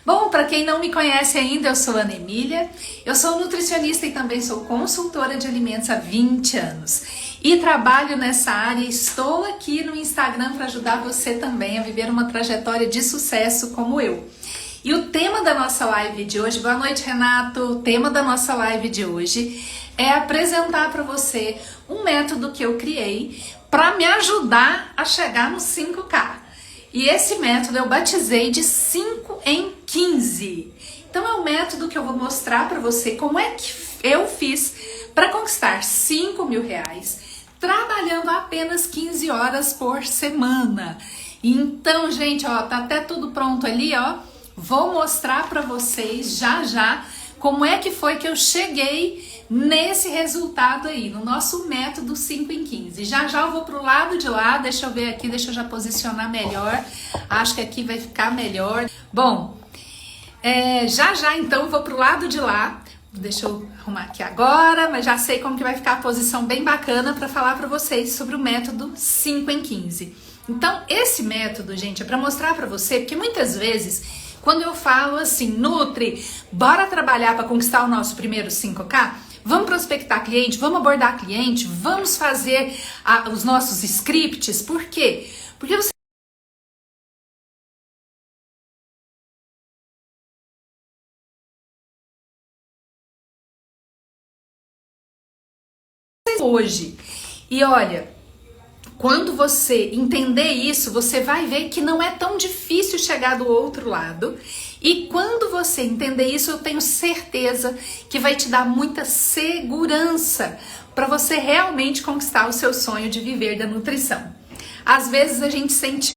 Bom, para quem não me conhece ainda, eu sou Ana Emília, eu sou nutricionista e também sou consultora de alimentos há 20 anos. E trabalho nessa área e estou aqui no Instagram para ajudar você também a viver uma trajetória de sucesso como eu. E o tema da nossa live de hoje, boa noite Renato, o tema da nossa live de hoje é apresentar para você um método que eu criei para me ajudar a chegar no 5K. E esse método eu batizei de 5 em 15. Então é um método que eu vou mostrar para você como é que eu fiz para conquistar 5 mil reais trabalhando apenas 15 horas por semana. Então, gente, ó, tá até tudo pronto ali, ó. Vou mostrar para vocês já como é que foi que eu cheguei nesse resultado aí, no nosso método 5 em 15. Já eu vou pro lado de lá, deixa eu ver aqui, deixa eu já posicionar melhor. Acho que aqui vai ficar melhor. Bom, já então eu vou pro lado de lá. Deixa eu arrumar aqui agora, mas já sei como que vai ficar a posição bem bacana para falar para vocês sobre o método 5 em 15. Então, esse método, gente, é para mostrar para você, porque muitas vezes quando eu falo assim, Nutri, bora trabalhar para conquistar o nosso primeiro 5K? Vamos prospectar cliente, vamos abordar cliente, vamos fazer os nossos scripts. Por quê? Porque você hoje. E olha, quando você entender isso, você vai ver que não é tão difícil chegar do outro lado. E quando você entender isso, eu tenho certeza que vai te dar muita segurança para você realmente conquistar o seu sonho de viver da nutrição. Às vezes a gente sente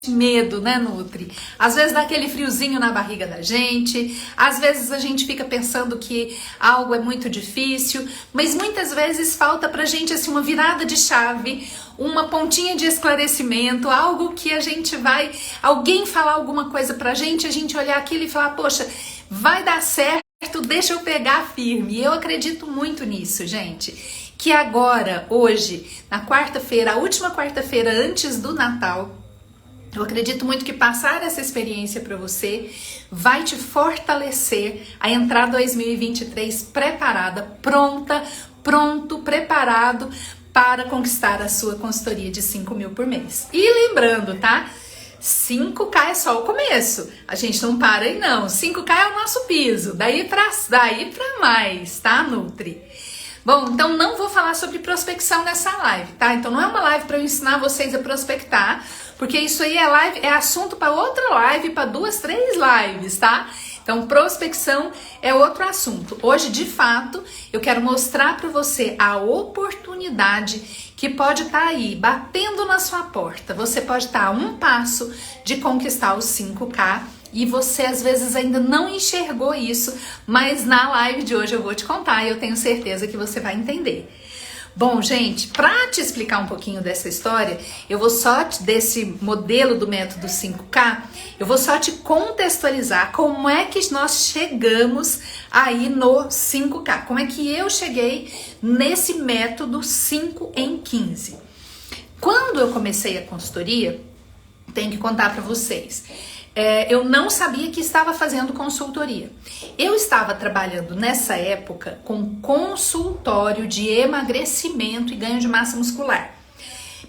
medo, né, Nutri? Às vezes dá aquele friozinho na barriga da gente, às vezes a gente fica pensando que algo é muito difícil, mas muitas vezes falta pra gente assim uma virada de chave, uma pontinha de esclarecimento, algo que a gente vai, alguém falar alguma coisa pra gente, a gente olhar aquilo e falar, poxa, vai dar certo, deixa eu pegar firme. E eu acredito muito nisso, gente. Que agora, hoje, na quarta-feira, a última quarta-feira antes do Natal, eu acredito muito que passar essa experiência para você vai te fortalecer a entrar 2023 preparada, preparado para conquistar a sua consultoria de 5 mil por mês. E lembrando, tá? 5K é só o começo, a gente não para aí não, 5K é o nosso piso, daí pra mais, tá, Nutri? Bom, então não vou falar sobre prospecção nessa live, tá? Então não é uma live para eu ensinar vocês a prospectar, porque isso aí é assunto para outra live, para 2, 3 lives, tá? Então prospecção é outro assunto. Hoje, de fato, eu quero mostrar para você a oportunidade que pode estar aí, batendo na sua porta. Você pode estar a um passo de conquistar os 5K, e você às vezes ainda não enxergou isso, mas na live de hoje eu vou te contar e eu tenho certeza que você vai entender. Bom, gente, para te explicar um pouquinho dessa história, eu vou só desse modelo do método 5K, eu vou só te contextualizar como é que nós chegamos aí no 5K, como é que eu cheguei nesse método 5 em 15. Quando eu comecei a consultoria, tenho que contar para vocês, eu não sabia que estava fazendo consultoria. Eu estava trabalhando nessa época com consultório de emagrecimento e ganho de massa muscular.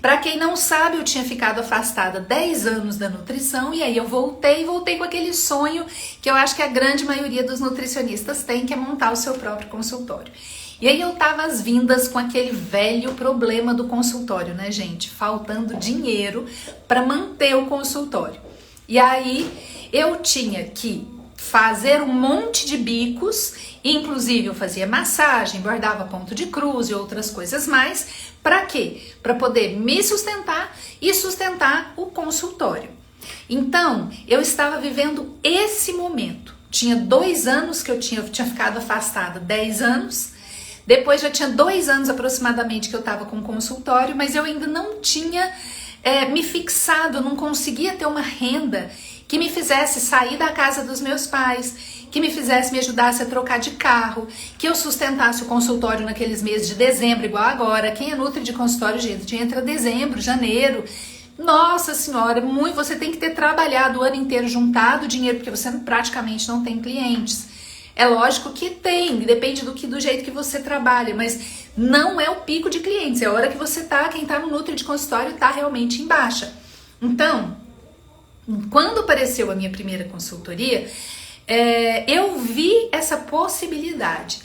Para quem não sabe, eu tinha ficado afastada 10 anos da nutrição e aí eu voltei com aquele sonho que eu acho que a grande maioria dos nutricionistas tem, que é montar o seu próprio consultório. E aí eu tava às vindas com aquele velho problema do consultório, né, gente? Faltando dinheiro para manter o consultório. E aí eu tinha que fazer um monte de bicos, inclusive eu fazia massagem, bordava ponto de cruz e outras coisas mais. Para quê? Para poder me sustentar e sustentar o consultório. Então, eu estava vivendo esse momento. Tinha 2 anos que eu tinha ficado afastada, 10 anos. Depois já tinha 2 anos aproximadamente que eu estava com consultório, mas eu ainda não tinha me fixado, não conseguia ter uma renda que me fizesse sair da casa dos meus pais, que me ajudasse a trocar de carro, que eu sustentasse o consultório naqueles meses de dezembro, igual agora. Quem é nutri de consultório, gente, entra dezembro, janeiro. Nossa senhora, você tem que ter trabalhado o ano inteiro, juntado dinheiro, porque você praticamente não tem clientes. É lógico que tem, depende do jeito que você trabalha, mas não é o pico de clientes, é a hora que você tá, quem tá no nutri de consultório tá realmente em baixa. Então, quando apareceu a minha primeira consultoria, eu vi essa possibilidade.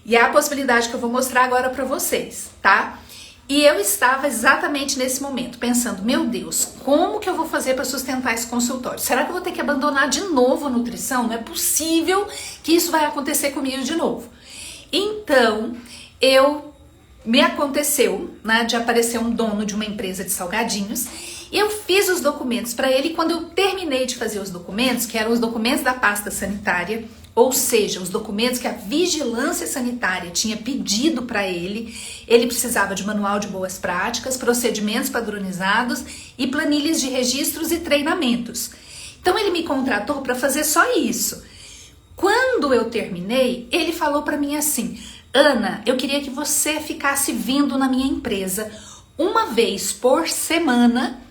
E é a possibilidade que eu vou mostrar agora para vocês, tá? E eu estava exatamente nesse momento, pensando, meu Deus, como que eu vou fazer para sustentar esse consultório? Será que eu vou ter que abandonar de novo a nutrição? Não é possível que isso vai acontecer comigo de novo. Então, me aconteceu, né, de aparecer um dono de uma empresa de salgadinhos. Eu fiz os documentos para ele e quando eu terminei de fazer os documentos, que eram os documentos da pasta sanitária, ou seja, os documentos que a vigilância sanitária tinha pedido para ele precisava de manual de boas práticas, procedimentos padronizados e planilhas de registros e treinamentos. Então ele me contratou para fazer só isso. Quando eu terminei, ele falou para mim assim: Ana, eu queria que você ficasse vindo na minha empresa uma vez por semana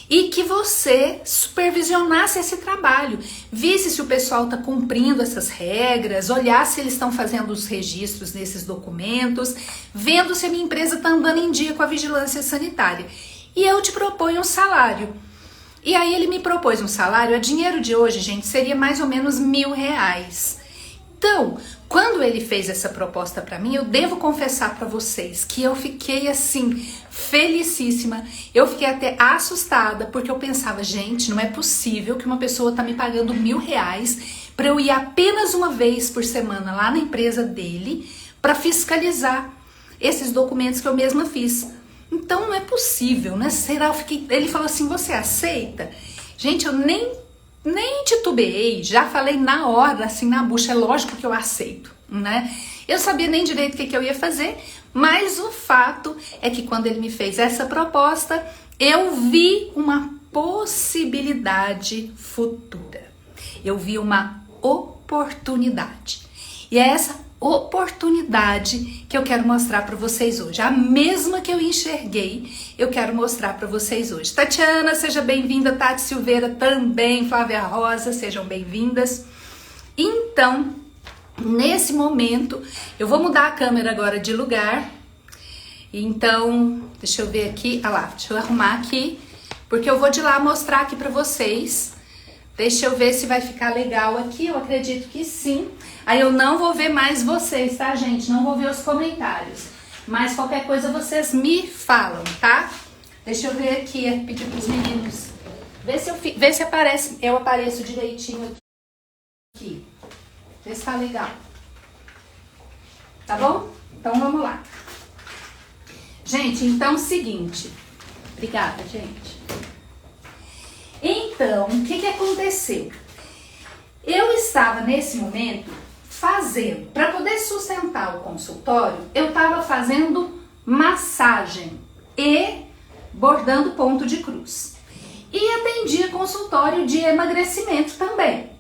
e que você supervisionasse esse trabalho, visse se o pessoal está cumprindo essas regras, olhasse se eles estão fazendo os registros nesses documentos, vendo se a minha empresa está andando em dia com a vigilância sanitária. E eu te proponho um salário. E aí ele me propôs um salário, a dinheiro de hoje, gente, seria mais ou menos R$1.000. Então, quando ele fez essa proposta para mim, eu devo confessar para vocês que eu fiquei assim, felicíssima. Eu fiquei até assustada, porque eu pensava, gente, não é possível que uma pessoa tá me pagando R$1.000 para eu ir apenas uma vez por semana lá na empresa dele para fiscalizar esses documentos que eu mesma fiz. Então não é possível, né? Será? Ele falou assim, você aceita? Gente, eu nem titubeei, já falei na hora, assim, na bucha, é lógico que eu aceito, né? Eu sabia nem direito o que eu ia fazer, mas o fato é que quando ele me fez essa proposta, eu vi uma possibilidade futura. Eu vi uma oportunidade. E é essa oportunidade que eu quero mostrar para vocês hoje. A mesma que eu enxerguei, eu quero mostrar para vocês hoje. Tatiana, seja bem-vinda. Tati Silveira também. Flávia Rosa, sejam bem-vindas. Então, nesse momento, eu vou mudar a câmera agora de lugar. Então, deixa eu ver aqui. Ah lá, deixa eu arrumar aqui, porque eu vou de lá mostrar aqui para vocês. Deixa eu ver se vai ficar legal aqui, eu acredito que sim. Aí eu não vou ver mais vocês, tá, gente? Não vou ver os comentários. Mas qualquer coisa vocês me falam, tá? Deixa eu ver aqui, pedir pros meninos. Vê se eu apareço direitinho aqui. Vê se tá legal. Tá bom? Então vamos lá. Gente, então é o seguinte. Obrigada, gente. Então, o que aconteceu? Eu estava nesse momento fazendo, para poder sustentar o consultório, eu estava fazendo massagem e bordando ponto de cruz. E atendia consultório de emagrecimento também.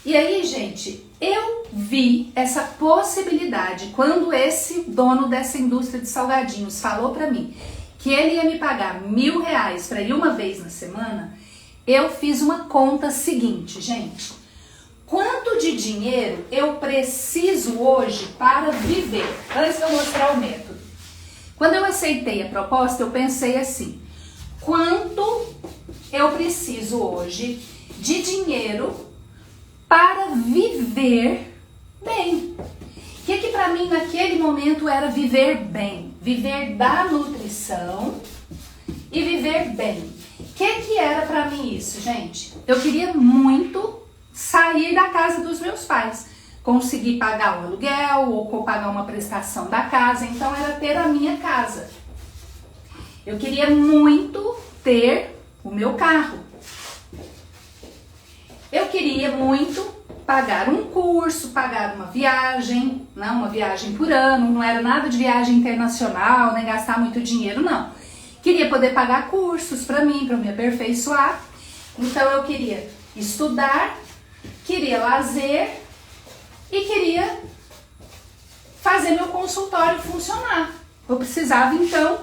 E aí, gente, eu vi essa possibilidade quando esse dono dessa indústria de salgadinhos falou para mim que ele ia me pagar R$1.000 para ir uma vez na semana. Eu fiz uma conta seguinte, gente. Quanto de dinheiro eu preciso hoje para viver? Antes de eu mostrar o método. Quando eu aceitei a proposta, eu pensei assim: quanto eu preciso hoje de dinheiro para viver bem? O que para mim naquele momento era viver bem? Viver da nutrição e viver bem. O que era para mim isso, gente? Eu queria muito sair da casa dos meus pais, conseguir pagar o aluguel ou pagar uma prestação da casa, então era ter a minha casa. Eu queria muito ter o meu carro. Eu queria muito pagar um curso, pagar uma viagem, não, uma viagem por ano, não era nada de viagem internacional, nem gastar muito dinheiro, não. Queria poder pagar cursos para mim, para me aperfeiçoar. Então eu queria estudar, queria lazer e queria fazer meu consultório funcionar. Eu precisava então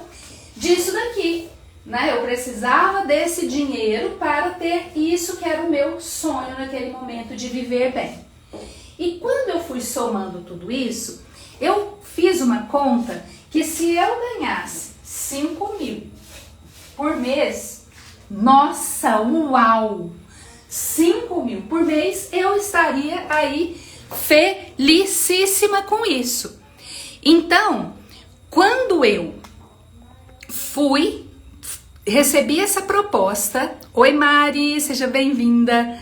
disso daqui, né? Eu precisava desse dinheiro para ter isso que era o meu sonho naquele momento de viver bem. E quando eu fui somando tudo isso, eu fiz uma conta que se eu ganhasse 5.000 por mês, nossa, uau! 5.000 por mês, eu estaria aí felicíssima com isso. Então, quando eu recebi essa proposta, oi Mari, seja bem-vinda.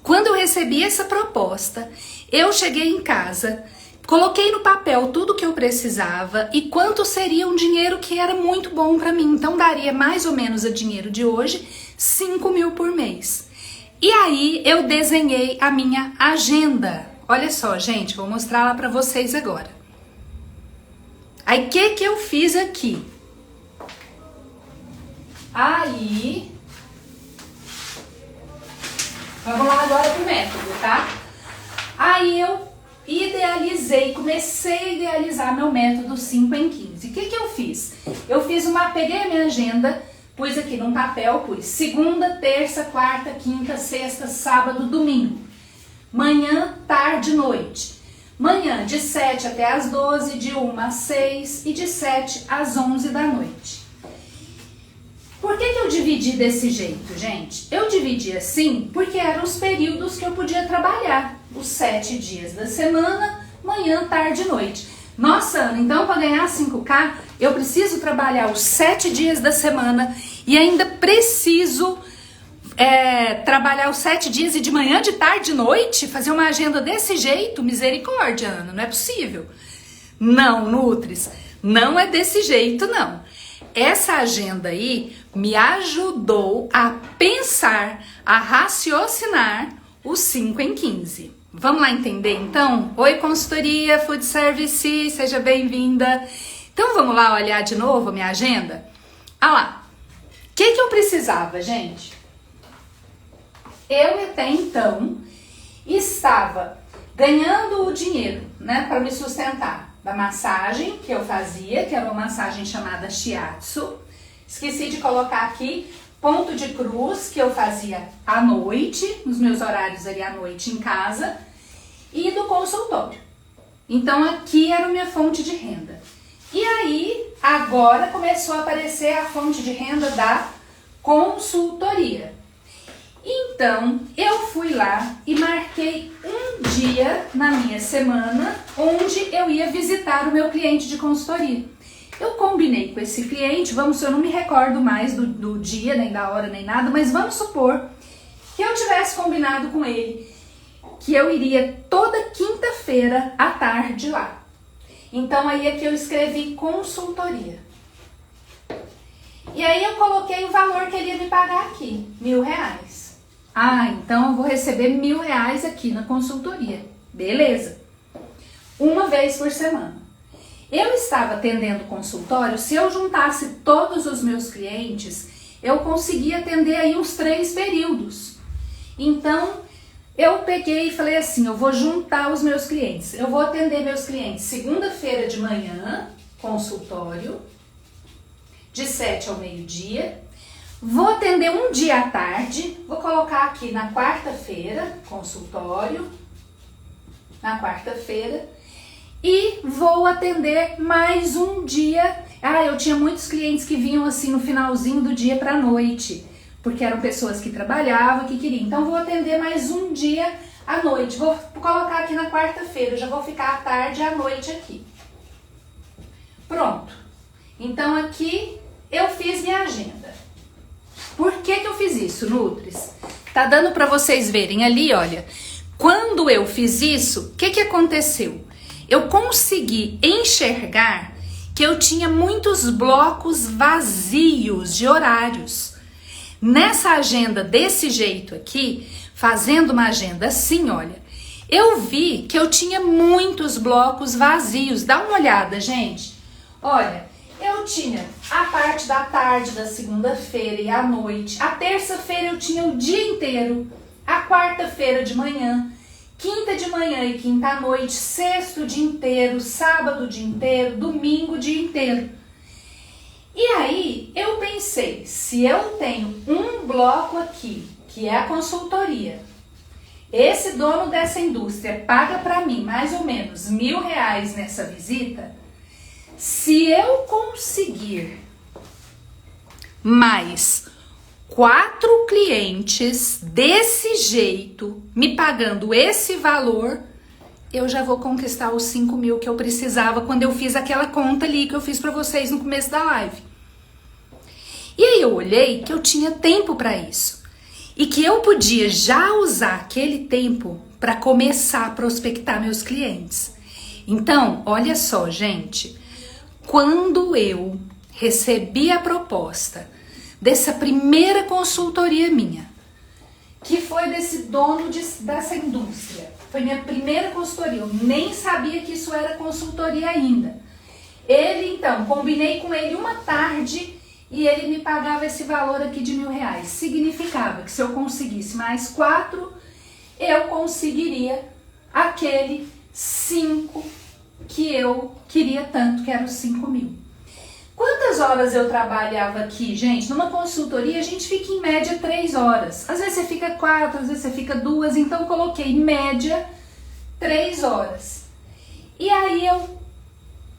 Quando eu recebi essa proposta, eu cheguei em casa, coloquei no papel tudo que eu precisava e quanto seria um dinheiro que era muito bom para mim. Então daria mais ou menos a dinheiro de hoje, 5.000 por mês. E aí eu desenhei a minha agenda. Olha só, gente, vou mostrar lá para vocês agora. Aí o que eu fiz aqui? Aí, vamos lá agora pro método, tá? Aí eu comecei a idealizar meu método 5 em 15. O que eu fiz? Peguei a minha agenda, pus aqui num papel, pus segunda, terça, quarta, quinta, sexta, sábado, domingo. Manhã, tarde, noite. Manhã de 7 até as 12, de 1 às 6 e de 7 às 11 da noite. Por que eu dividi desse jeito, gente? Eu dividi assim porque eram os períodos que eu podia trabalhar. Os 7 dias da semana, manhã, tarde e noite. Nossa, Ana, então para ganhar 5K, eu preciso trabalhar os 7 dias da semana e ainda preciso trabalhar os 7 dias e de manhã, de tarde e noite? Fazer uma agenda desse jeito? Misericórdia, Ana, não é possível. Não, Nutris, não é desse jeito, não. Essa agenda aí me ajudou a pensar, a raciocinar os 5 em 15. Vamos lá entender então? Oi, consultoria, food service, seja bem-vinda. Então vamos lá olhar de novo a minha agenda? Ah lá, o que eu precisava, gente? Eu até então estava ganhando o dinheiro, né, para me sustentar. Da massagem que eu fazia, que era uma massagem chamada shiatsu. Esqueci de colocar aqui ponto de cruz, que eu fazia à noite, nos meus horários ali à noite em casa, e do consultório. Então aqui era a minha fonte de renda. E aí, agora começou a aparecer a fonte de renda da consultoria. Então, eu fui lá e marquei um dia na minha semana onde eu ia visitar o meu cliente de consultoria. Eu combinei com esse cliente, eu não me recordo mais do dia, nem da hora, nem nada, mas vamos supor que eu tivesse combinado com ele que eu iria toda quinta-feira à tarde lá. Então, aí é que eu escrevi consultoria. E aí eu coloquei o valor que ele ia me pagar aqui, R$1.000. Ah, então eu vou receber R$1.000 aqui na consultoria. Beleza. Uma vez por semana. Eu estava atendendo consultório, se eu juntasse todos os meus clientes, eu conseguia atender aí uns 3 períodos. Então, eu peguei e falei assim, eu vou juntar os meus clientes. Eu vou atender meus clientes segunda-feira de manhã, consultório, de 7 ao meio-dia. Vou atender um dia à tarde, vou colocar aqui na quarta-feira, consultório, na quarta-feira, e vou atender mais um dia. Ah, eu tinha muitos clientes que vinham assim no finalzinho do dia para a noite, porque eram pessoas que trabalhavam, que queriam. Então, vou atender mais um dia à noite. Vou colocar aqui na quarta-feira, já vou ficar à tarde e à noite aqui. Pronto. Então, aqui eu fiz minha agenda. Por que eu fiz isso, Nutris? Tá dando para vocês verem ali, olha. Quando eu fiz isso, o que aconteceu? Eu consegui enxergar que eu tinha muitos blocos vazios de horários. Nessa agenda desse jeito aqui, fazendo uma agenda assim, olha, eu vi que eu tinha muitos blocos vazios. Dá uma olhada, gente. Olha, eu tinha a parte da tarde da segunda-feira e à noite. A terça-feira eu tinha o dia inteiro. A quarta-feira de manhã. quinta de manhã e quinta à noite, sexta o dia inteiro, sábado o dia inteiro, domingo o dia inteiro. E aí eu pensei, se eu tenho um bloco aqui, que é a consultoria, esse dono dessa indústria paga para mim mais ou menos R$1.000 nessa visita, se eu conseguir mais 4 clientes desse jeito, me pagando esse valor, eu já vou conquistar os 5.000 que eu precisava quando eu fiz aquela conta ali que eu fiz para vocês no começo da live. E aí eu olhei que eu tinha tempo para isso e que eu podia já usar aquele tempo para começar a prospectar meus clientes. Então, olha só, gente, quando eu recebi a proposta dessa primeira consultoria minha, que foi desse dono dessa indústria, foi minha primeira consultoria, eu nem sabia que isso era consultoria ainda. Ele, então, combinei com ele uma tarde e ele me pagava esse valor aqui de R$1.000. Significava que se eu conseguisse mais 4, eu conseguiria aquele 5 que eu queria tanto, que era os 5.000. Quantas horas eu trabalhava aqui, gente? Numa consultoria a gente fica em média 3 horas. Às vezes você fica 4, às vezes você fica 2, então eu coloquei em média 3 horas. E aí eu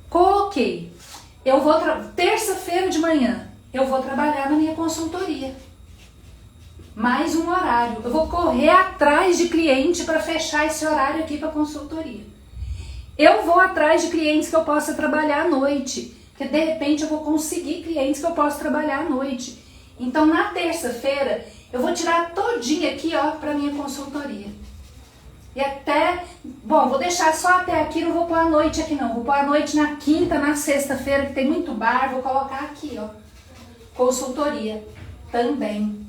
coloquei, eu vou terça-feira de manhã, eu vou trabalhar na minha consultoria. Mais um horário. Eu vou correr atrás de cliente para fechar esse horário aqui para consultoria. Eu vou atrás de clientes que eu possa trabalhar à noite. Porque de repente eu vou conseguir clientes que eu posso trabalhar à noite. Então na terça-feira eu vou tirar todinha aqui, ó, para minha consultoria. E até, bom, vou deixar só até aqui, não vou pôr a noite aqui não. Vou pôr a noite na quinta, na sexta-feira, que tem muito bar, vou colocar aqui, ó. Consultoria também.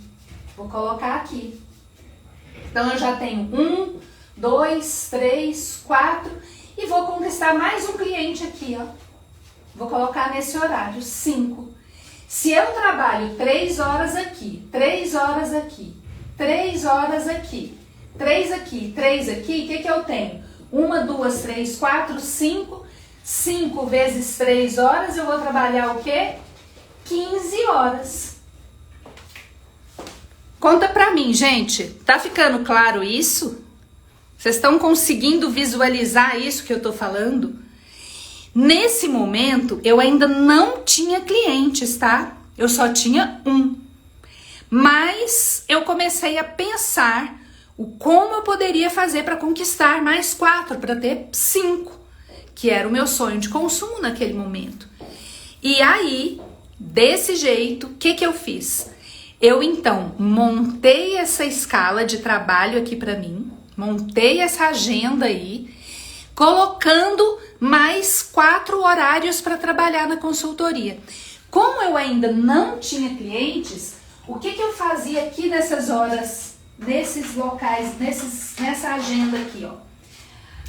Vou colocar aqui. Então eu já tenho 1, 2, 3, 4 e vou conquistar mais um cliente aqui, ó. Vou colocar nesse horário, 5. Se eu trabalho 3 horas aqui, 3 horas aqui, 3 horas aqui, 3 aqui, 3 aqui, o que que eu tenho? 1, 2, 3, 4, 5. 5 vezes 3 horas, eu vou trabalhar o quê? 15 horas. Conta pra mim, gente. Tá ficando claro isso? Vocês estão conseguindo visualizar isso que eu tô falando? Nesse momento, eu ainda não tinha clientes, tá? Eu só tinha um. Mas eu comecei a pensar o como eu poderia fazer para conquistar mais 4, para ter 5, que era o meu sonho de consumo naquele momento. E aí, desse jeito, o que que eu fiz? Eu então montei essa escala de trabalho aqui para mim, montei essa agenda aí, colocando mais 4 horários para trabalhar na consultoria. Como eu ainda não tinha clientes, o que que eu fazia aqui nessas horas, nesses locais, nessa agenda aqui, ó?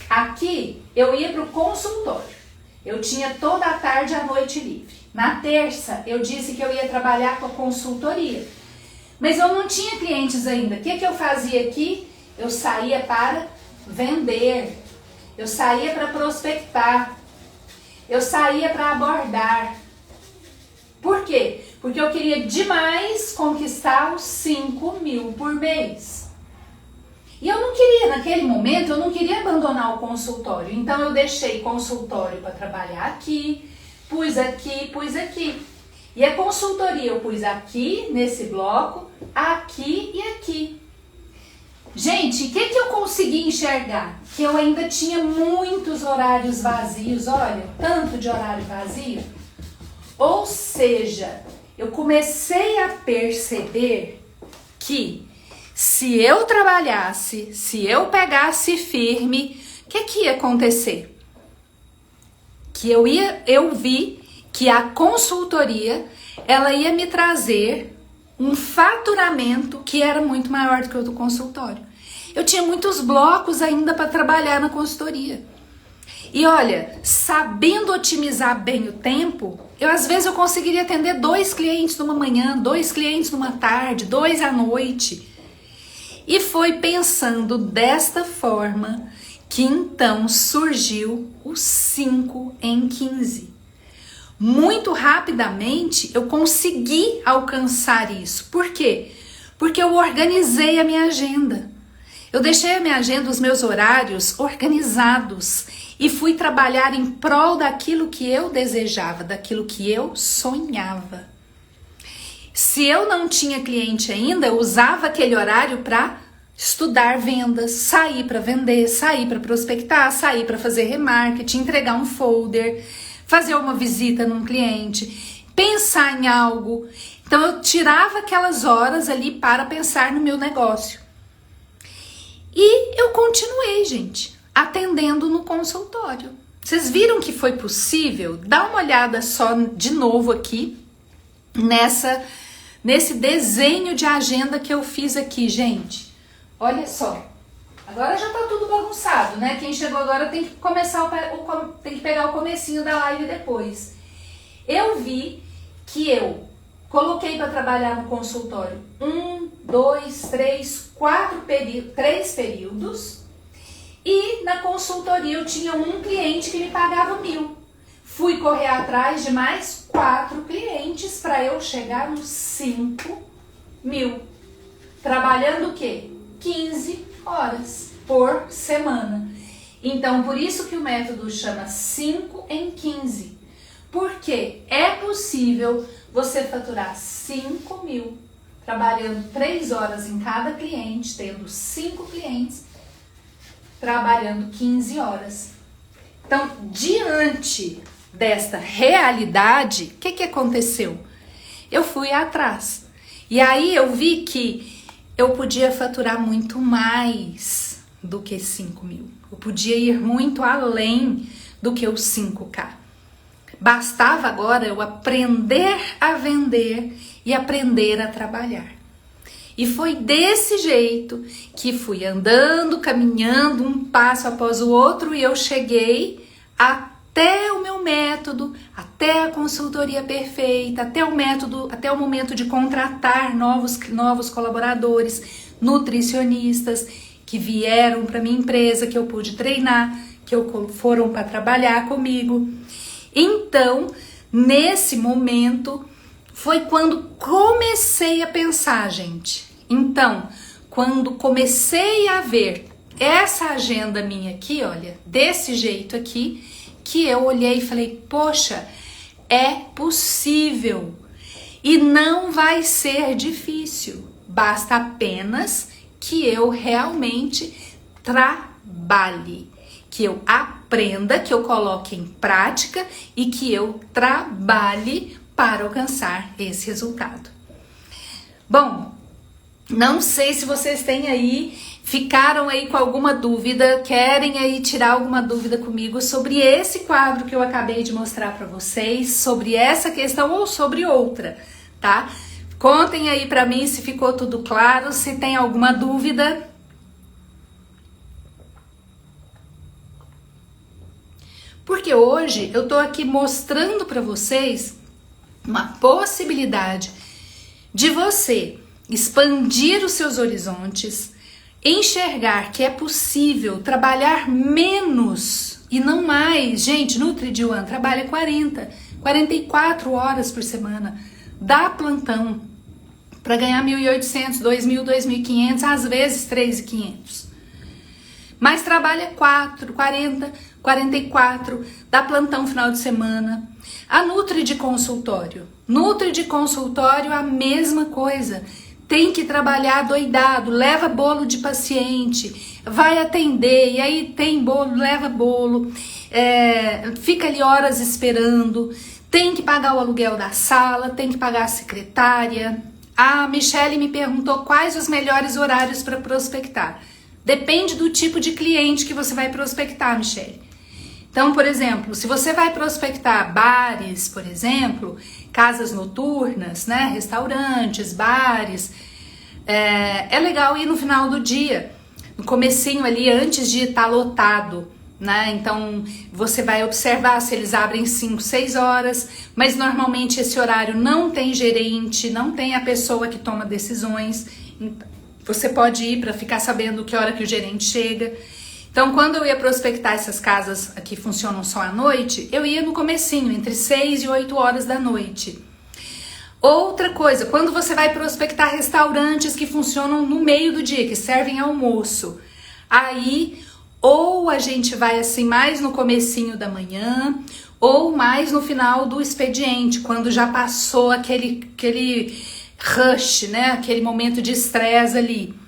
Aqui eu ia para o consultório. Eu tinha toda a tarde e a noite livre. Na terça eu disse que eu ia trabalhar com a consultoria. Mas eu não tinha clientes ainda. O que que eu fazia aqui? Eu saía para vender. Eu saía para prospectar. Eu saía para abordar. Por quê? Porque eu queria demais conquistar os 5.000 por mês. E eu não queria, naquele momento, eu não queria abandonar o consultório. Então eu deixei consultório para trabalhar aqui, pus aqui, pus aqui. E a consultoria eu pus aqui, nesse bloco, aqui e aqui. Gente, o que que eu consegui enxergar? Que eu ainda tinha muitos horários vazios, olha, tanto de horário vazio. Ou seja, eu comecei a perceber que se eu trabalhasse, se eu pegasse firme, o que que ia acontecer? Que eu vi que a consultoria, ela ia me trazer um faturamento que era muito maior do que o do consultório. Eu tinha muitos blocos ainda para trabalhar na consultoria. E olha, sabendo otimizar bem o tempo, às vezes eu conseguiria atender 2 clientes numa manhã, 2 clientes numa tarde, 2 à noite. E foi pensando desta forma que então surgiu o 5 em 15. Muito rapidamente eu consegui alcançar isso. Por quê? Porque eu organizei a minha agenda. Eu deixei a minha agenda, os meus horários organizados e fui trabalhar em prol daquilo que eu desejava, daquilo que eu sonhava. Se eu não tinha cliente ainda, eu usava aquele horário para estudar vendas, sair para vender, sair para prospectar, sair para fazer remarketing, entregar um folder, fazer uma visita num cliente, pensar em algo. Então eu tirava aquelas horas ali para pensar no meu negócio. E eu continuei, gente, atendendo no consultório. Vocês viram que foi possível? Dá uma olhada só de novo aqui nesse desenho de agenda que eu fiz aqui, gente. Olha só. Agora já tá tudo bagunçado, né? Quem chegou agora tem que tem que pegar o comecinho da live depois. Eu vi que eu coloquei para trabalhar no consultório 1, 2, 3, 3 períodos. E na consultoria eu tinha um cliente que me pagava 1.000. Fui correr atrás de mais 4 clientes para eu chegar nos 5.000. Trabalhando o quê? 15 horas por semana. Então, por isso que o método chama 5 em 15. Porque é possível você faturar 5.000 trabalhando 3 horas em cada cliente, tendo 5 clientes, trabalhando 15 horas. Então, diante desta realidade, o que aconteceu? Eu fui atrás. E aí eu vi que eu podia faturar muito mais do que 5.000. Eu podia ir muito além do que os 5K. Bastava agora eu aprender a vender e aprender a trabalhar. E foi desse jeito que fui andando, caminhando um passo após o outro e eu cheguei até o meu método, até a consultoria perfeita, até o momento de contratar novos colaboradores, nutricionistas que vieram para minha empresa, que eu pude treinar, que foram para trabalhar comigo. Então, nesse momento, foi quando comecei a pensar, gente. Então, quando comecei a ver essa agenda minha aqui, olha, desse jeito aqui, que eu olhei e falei, poxa, é possível e não vai ser difícil, basta apenas que eu realmente trabalhe, que eu aprenda, que eu coloque em prática e que eu trabalhe para alcançar esse resultado. Bom, não sei se vocês têm aí, ficaram aí com alguma dúvida, querem aí tirar alguma dúvida comigo sobre esse quadro que eu acabei de mostrar para vocês, sobre essa questão ou sobre outra, tá? Contem aí para mim se ficou tudo claro, se tem alguma dúvida. Porque hoje eu tô aqui mostrando para vocês uma possibilidade de você expandir os seus horizontes, enxergar que é possível trabalhar menos e não mais. Gente, NutriDiwan trabalha 44 horas por semana, dá plantão para ganhar 1.800, 2.000, 2.500, às vezes 3.500. Mas trabalha 44, dá plantão final de semana. A Nutri de consultório. Nutri de consultório, a mesma coisa. Tem que trabalhar doidado, leva bolo de paciente, vai atender, e aí tem bolo, leva bolo, fica ali horas esperando, tem que pagar o aluguel da sala, tem que pagar a secretária. A Michele me perguntou quais os melhores horários para prospectar. Depende do tipo de cliente que você vai prospectar, Michele. Então, por exemplo, se você vai prospectar bares, por exemplo, casas noturnas, né, restaurantes, bares, é legal ir no final do dia, no comecinho ali, antes de estar lotado, né? Então, você vai observar se eles abrem 5, 6 horas, mas normalmente esse horário não tem gerente, não tem a pessoa que toma decisões. você pode ir para ficar sabendo que hora que o gerente chega. Então, quando eu ia prospectar essas casas que funcionam só à noite, eu ia no comecinho, entre 6 e 8 horas da noite. Outra coisa, quando você vai prospectar restaurantes que funcionam no meio do dia, que servem almoço, aí ou a gente vai assim mais no comecinho da manhã, ou mais no final do expediente, quando já passou aquele rush, né? Aquele momento de estresse ali.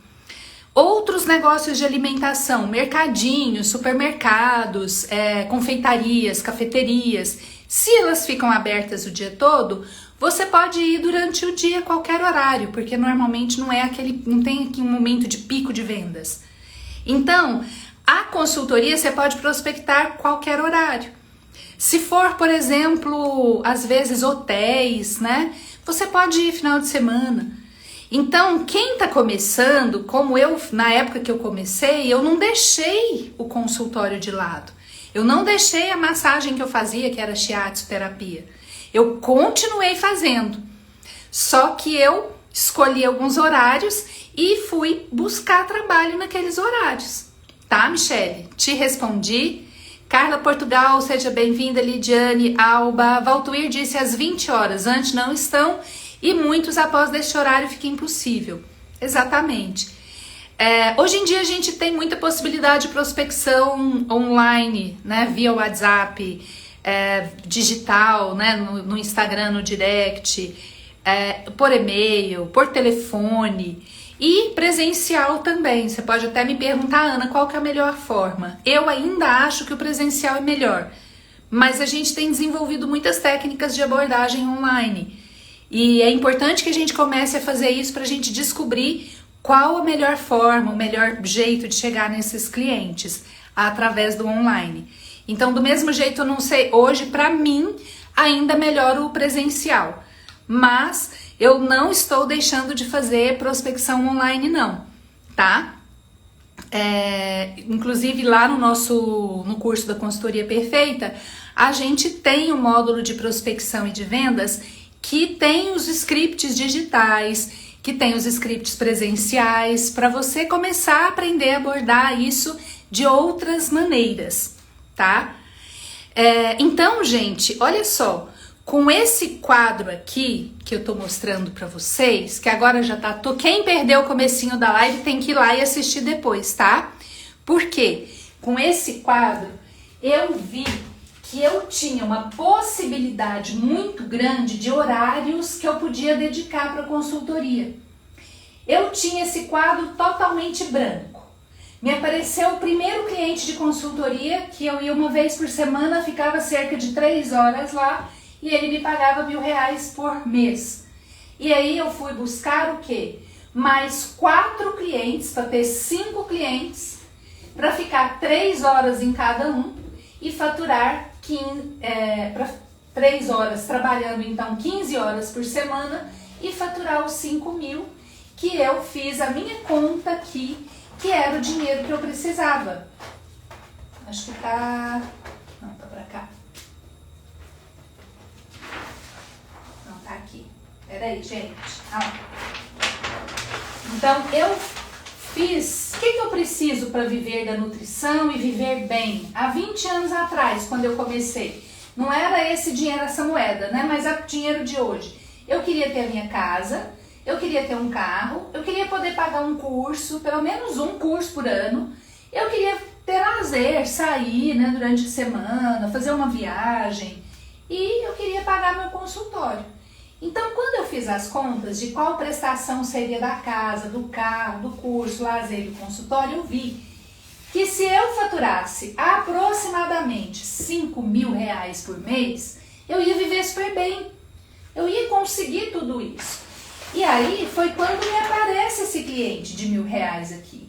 Outros negócios de alimentação, mercadinhos, supermercados, confeitarias, cafeterias, se elas ficam abertas o dia todo, você pode ir durante o dia, qualquer horário, porque normalmente não tem aqui um momento de pico de vendas. Então, a consultoria você pode prospectar qualquer horário. Se for, por exemplo, às vezes hotéis, né? Você pode ir final de semana. Então, quem tá começando, como eu, na época que eu comecei, eu não deixei o consultório de lado. Eu não deixei a massagem que eu fazia, que era shiatsu terapia. Eu continuei fazendo. Só que eu escolhi alguns horários e fui buscar trabalho naqueles horários. Tá, Michele? Te respondi. Carla Portugal, seja bem-vinda. Lidiane Alba. Valtuir disse às 20 horas. Antes não estão. E muitos após deste horário fica impossível. Exatamente. Hoje em dia a gente tem muita possibilidade de prospecção online, né? Via WhatsApp, digital, né? No Instagram, no direct, por e-mail, por telefone e presencial também. Você pode até me perguntar, Ana, qual que é a melhor forma? Eu ainda acho que o presencial é melhor, mas a gente tem desenvolvido muitas técnicas de abordagem online. E é importante que a gente comece a fazer isso para a gente descobrir qual a melhor forma, o melhor jeito de chegar nesses clientes através do online. Então, do mesmo jeito, eu não sei, hoje para mim ainda melhor o presencial, mas eu não estou deixando de fazer prospecção online não, tá? Inclusive lá no curso da Consultoria Perfeita, a gente tem um módulo de prospecção e de vendas que tem os scripts digitais, que tem os scripts presenciais, para você começar a aprender a abordar isso de outras maneiras, tá? Então, gente, olha só, com esse quadro aqui que eu tô mostrando para vocês, que agora já tá... Quem perdeu o comecinho da live tem que ir lá e assistir depois, tá? Porque com esse quadro eu vi que eu tinha uma possibilidade muito grande de horários que eu podia dedicar para consultoria. Eu tinha esse quadro totalmente branco. Me apareceu o primeiro cliente de consultoria, que eu ia uma vez por semana, ficava cerca de 3 horas lá, e ele me pagava R$1.000 por mês. E aí eu fui buscar o quê? Mais 4 clientes, para ter 5 clientes, para ficar 3 horas em cada um, e faturar 3 horas, trabalhando então 15 horas por semana e faturar os 5.000 que eu fiz a minha conta aqui, que era o dinheiro que eu precisava. Acho que tá... Não, tá pra cá. Não, tá aqui. Peraí, gente. Então, eu fiz... O que eu preciso para viver da nutrição e viver bem? Há 20 anos atrás, quando eu comecei, não era esse dinheiro, essa moeda, né? Mas é o dinheiro de hoje. Eu queria ter a minha casa, eu queria ter um carro, eu queria poder pagar um curso, pelo menos um curso por ano. Eu queria ter lazer, sair, né, durante a semana, fazer uma viagem. E eu queria pagar meu consultório. Então, quando eu fiz as contas de qual prestação seria da casa, do carro, do curso, lazer e do consultório, eu vi que se eu faturasse aproximadamente R$5.000 por mês, eu ia viver super bem. Eu ia conseguir tudo isso. E aí foi quando me aparece esse cliente de R$1.000 aqui.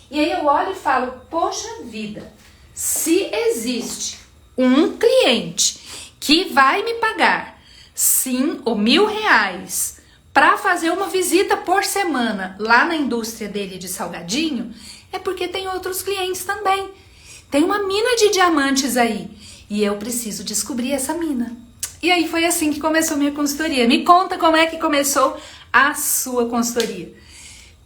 E aí eu olho e falo, poxa vida, se existe um cliente que vai me pagar R$1.000 para fazer uma visita por semana lá na indústria dele de salgadinho, é porque tem outros clientes também. Tem uma mina de diamantes aí e eu preciso descobrir essa mina. E aí foi assim que começou minha consultoria. Me conta como é que começou a sua consultoria.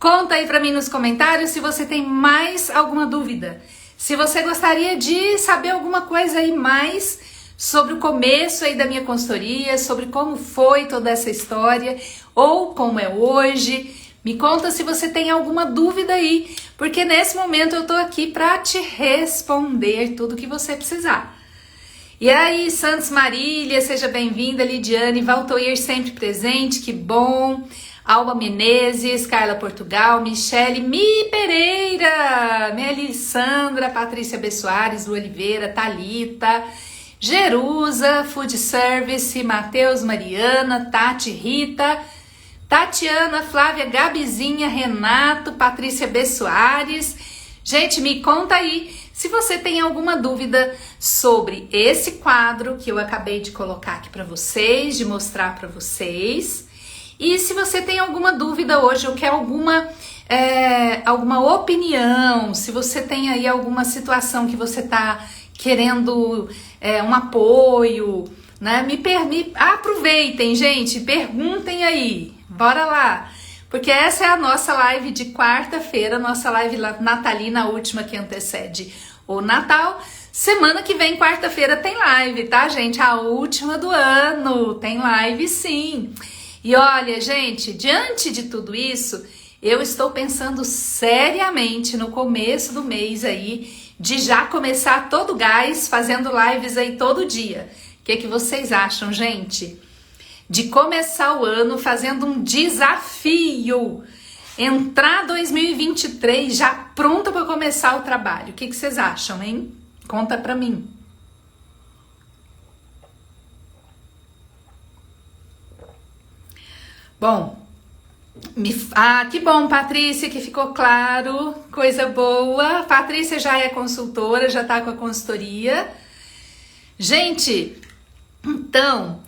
Conta aí pra mim nos comentários se você tem mais alguma dúvida. Se você gostaria de saber alguma coisa aí mais sobre o começo aí da minha consultoria, sobre como foi toda essa história ou como é hoje. Me conta se você tem alguma dúvida aí, porque nesse momento eu tô aqui pra te responder tudo que você precisar. E aí, Santos Marília, seja bem-vinda, Lidiane, Valtoir sempre presente, que bom. Alba Menezes, Carla Portugal, Michele Mi Pereira, Melissandra, Patrícia B. Soares, Lu Oliveira, Thalita, Jerusa, Food Service, Matheus, Mariana, Tati, Rita, Tatiana, Flávia, Gabizinha, Renato, Patrícia B. Soares. Gente, me conta aí se você tem alguma dúvida sobre esse quadro que eu acabei de colocar aqui para vocês, de mostrar para vocês. E se você tem alguma dúvida hoje ou quer alguma opinião, se você tem aí alguma situação que você tá querendo um apoio, né? Aproveitem, gente, perguntem aí, bora lá. Porque essa é a nossa live de quarta-feira, nossa live natalina, a última que antecede o Natal. Semana que vem, quarta-feira, tem live, tá, gente? A última do ano, tem live sim. E olha, gente, diante de tudo isso, eu estou pensando seriamente no começo do mês aí, de já começar todo gás, fazendo lives aí todo dia. O que vocês acham, gente? De começar o ano fazendo um desafio. Entrar 2023 já pronta para começar o trabalho. O que vocês acham, hein? Conta pra mim. Bom, que bom, Patrícia, que ficou claro, coisa boa. Patrícia já é consultora, já tá com a consultoria. Gente, então,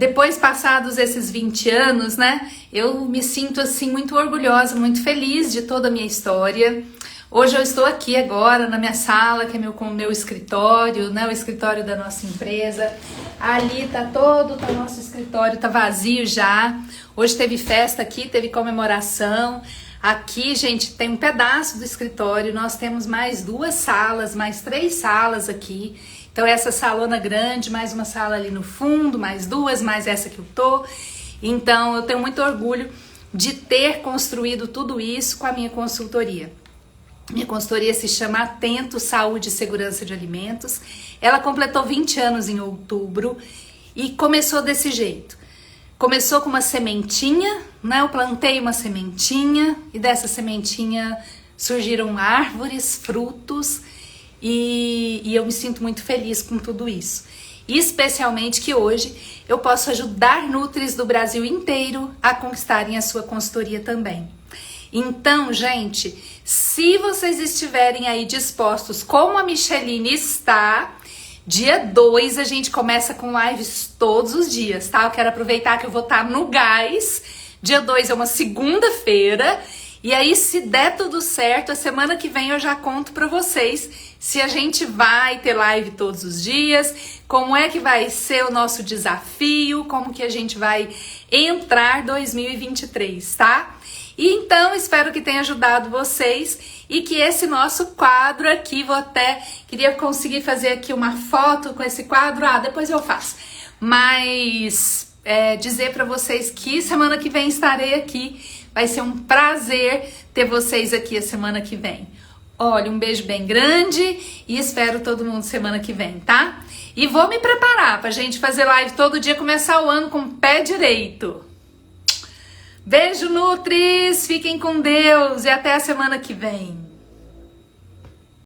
depois passados esses 20 anos, né, eu me sinto assim muito orgulhosa, muito feliz de toda a minha história. Hoje eu estou aqui agora na minha sala, que é o meu escritório, né, o escritório da nossa empresa. Ali tá o nosso escritório, tá vazio já. Hoje teve festa aqui, teve comemoração. Aqui, gente, tem um pedaço do escritório. Nós temos mais 2 salas, mais 3 salas aqui. Então essa salona grande, mais uma sala ali no fundo, mais 2, mais essa que eu tô. Então eu tenho muito orgulho de ter construído tudo isso com a minha consultoria. Minha consultoria se chama Atento Saúde e Segurança de Alimentos. Ela completou 20 anos em outubro e começou desse jeito. Começou com uma sementinha, né? Eu plantei uma sementinha e dessa sementinha surgiram árvores, frutos e eu me sinto muito feliz com tudo isso. E especialmente que hoje eu posso ajudar nutris do Brasil inteiro a conquistarem a sua consultoria também. Então, gente, se vocês estiverem aí dispostos, como a Micheline está, dia 2 a gente começa com lives todos os dias, tá? Eu quero aproveitar que eu vou estar no gás. Dia 2 é uma segunda-feira. E aí, se der tudo certo, a semana que vem eu já conto pra vocês se a gente vai ter live todos os dias, como é que vai ser o nosso desafio, como que a gente vai entrar 2023, tá? E então, espero que tenha ajudado vocês e que esse nosso quadro aqui, queria conseguir fazer aqui uma foto com esse quadro, depois eu faço. Mas dizer pra vocês que semana que vem estarei aqui, vai ser um prazer ter vocês aqui a semana que vem. Olha, um beijo bem grande e espero todo mundo semana que vem, tá? E vou me preparar pra gente fazer live todo dia, começar o ano com o pé direito. Beijo, Nutris! Fiquem com Deus e até a semana que vem.